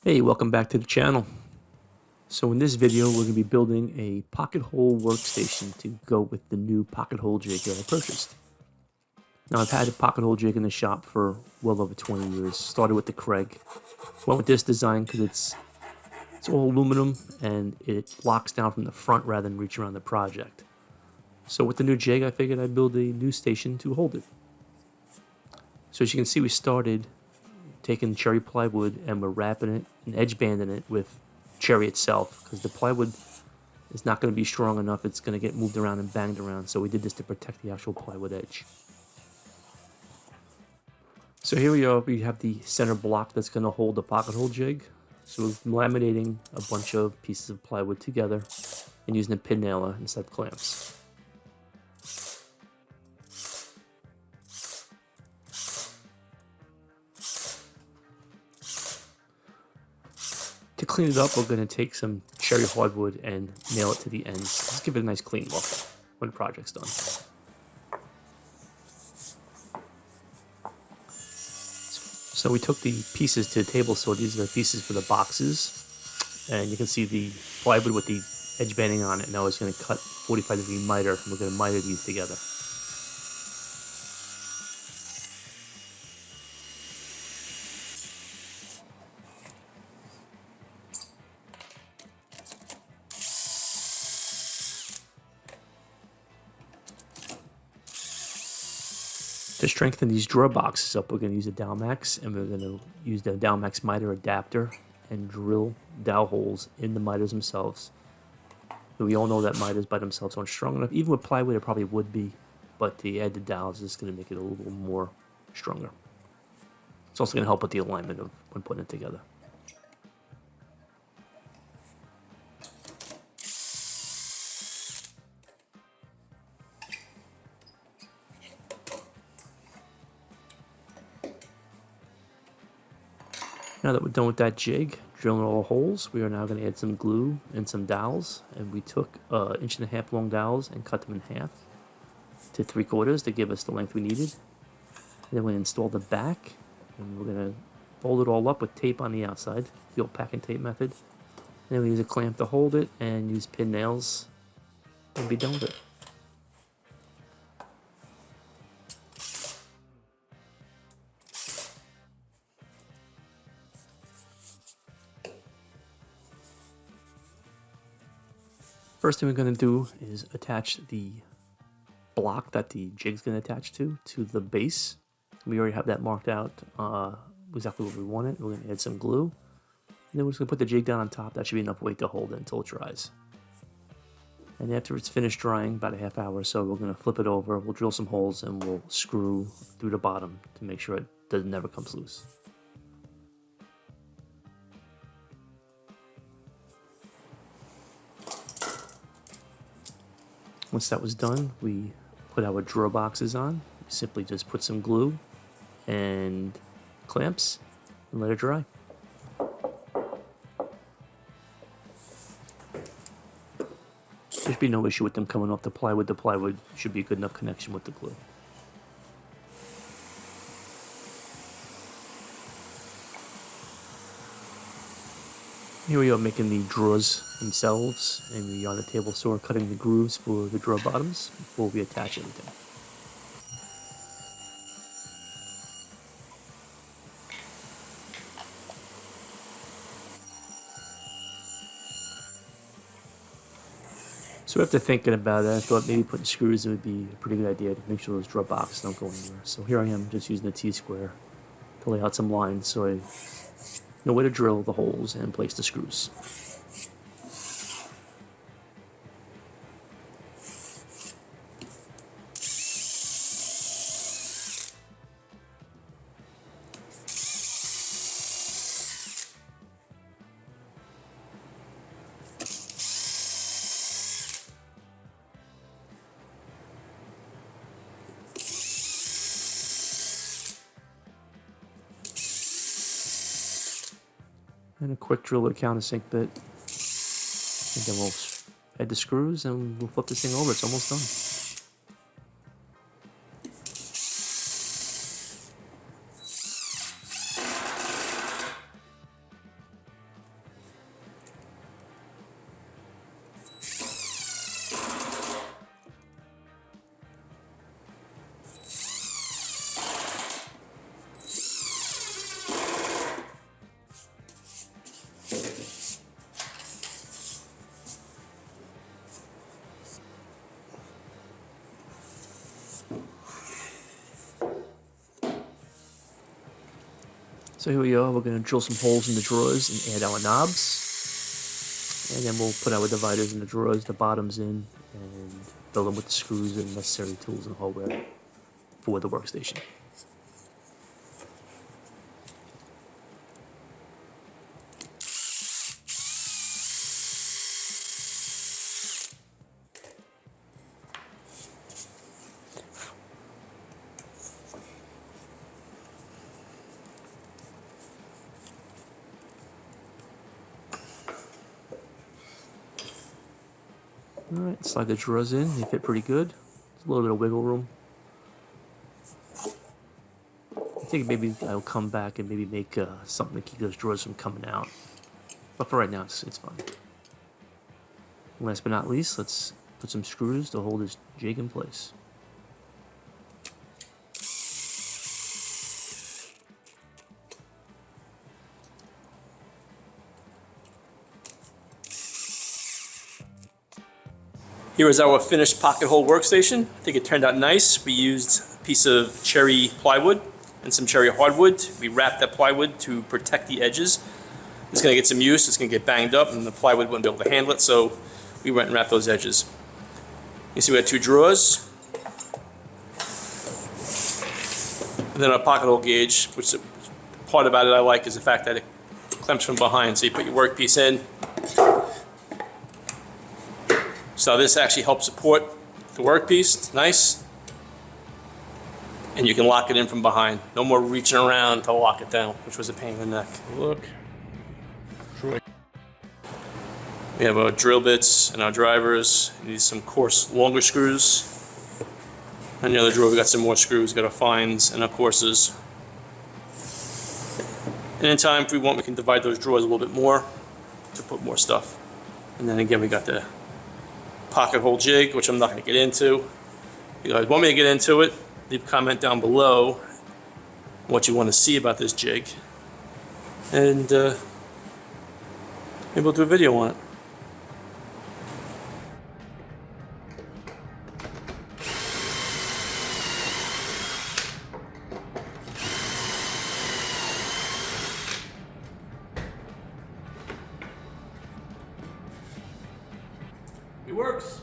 Hey, welcome back to the channel. So in this video, we're going to be building a pocket hole workstation to go with the new pocket hole jig that I purchased. Now I've had a pocket hole jig in the shop for well over 20 years. Started with the Craig. Went with this design because it's all aluminum and it locks down from the front rather than reach around the project. So with the new jig, I figured I'd build a new station to hold it. So as you can see, we started taking cherry plywood and we're wrapping it and edge banding it with cherry itself because the plywood is not going to be strong enough. It's going to get moved around and banged around. So we did this to protect the actual plywood edge. So here we are. We have the center block that's going to hold the pocket hole jig. So we're laminating a bunch of pieces of plywood together and using a pin nailer instead of clamps. To clean it up, we're going to take some cherry hardwood and nail it to the ends. Just give it a nice clean look when the project's done. So we took the pieces to the table saw. These are the pieces for the boxes. And you can see the plywood with the edge banding on it. Now it's going to cut 45-degree miter, and we're going to miter these together. To strengthen these drawer boxes up, we're going to use a dowel max, and we're going to use the dowel max miter adapter and drill dowel holes in the miters themselves. And we all know that miters by themselves aren't strong enough. Even with plywood, it probably would be, but the added dowels is going to make it a little more stronger. It's also going to help with the alignment of when putting it together. Now that we're done with that jig, drilling all the holes, we are now going to add some glue and some dowels. And we took 1.5 inch long dowels and cut them in half to 3/4 to give us the length we needed. And then we install the back, and we're going to fold it all up with tape on the outside, the old packing tape method. And then we use a clamp to hold it and use pin nails and be done with it. First thing we're going to do is attach the block that the jig's going to attach to the base. We already have that marked out exactly what we want it. We're going to add some glue. And then we're just going to put the jig down on top. That should be enough weight to hold it until it dries. And after it's finished drying, about a half hour or so, we're going to flip it over. We'll drill some holes and we'll screw through the bottom to make sure it never comes loose. Once that was done, we put our drawer boxes on. We simply just put some glue and clamps and let it dry. There should be no issue with them coming off the plywood. The plywood should be a good enough connection with the glue. Here we are making the drawers themselves, and we are on the table saw cutting the grooves for the drawer bottoms before we attach everything. So after thinking about it, I thought maybe putting screws would be a pretty good idea to make sure those drawer boxes don't go anywhere. So here I am just using the T-square to lay out some lines so I know where to drill the holes and place the screws. And a quick drill with a countersink bit. And then we'll add the screws and we'll flip this thing over. It's almost done. So here we are, we're going to drill some holes in the drawers and add our knobs. And then we'll put our dividers in the drawers, the bottoms in, and fill them with the screws and necessary tools and hardware for the workstation. Alright, slide the drawers in, they fit pretty good. There's a little bit of wiggle room. I think maybe I'll come back and maybe make something to keep those drawers from coming out. But for right now, it's fine. Last but not least, let's put some screws to hold this jig in place. Here is our finished pocket hole workstation. I think it turned out nice. We used a piece of cherry plywood and some cherry hardwood. We wrapped that plywood to protect the edges. It's going to get some use, it's going to get banged up, and the plywood wouldn't be able to handle it, so we went and wrapped those edges. You see we have two drawers. And then a pocket hole gauge, which the part about it I like is the fact that it clamps from behind, so you put your workpiece in. So this actually helps support the workpiece. It's nice. And you can lock it in from behind. No more reaching around to lock it down, which was a pain in the neck. Look. We have our drill bits and our drivers. We need some coarse, longer screws. And the other drawer, we got some more screws. We got our fines and our courses. And in time, if we want, we can divide those drawers a little bit more to put more stuff. And then again, we got the pocket hole jig, which I'm not going to get into. If you guys want me to get into it, leave a comment down below what you want to see about this jig, and maybe we'll do a video on it. It works.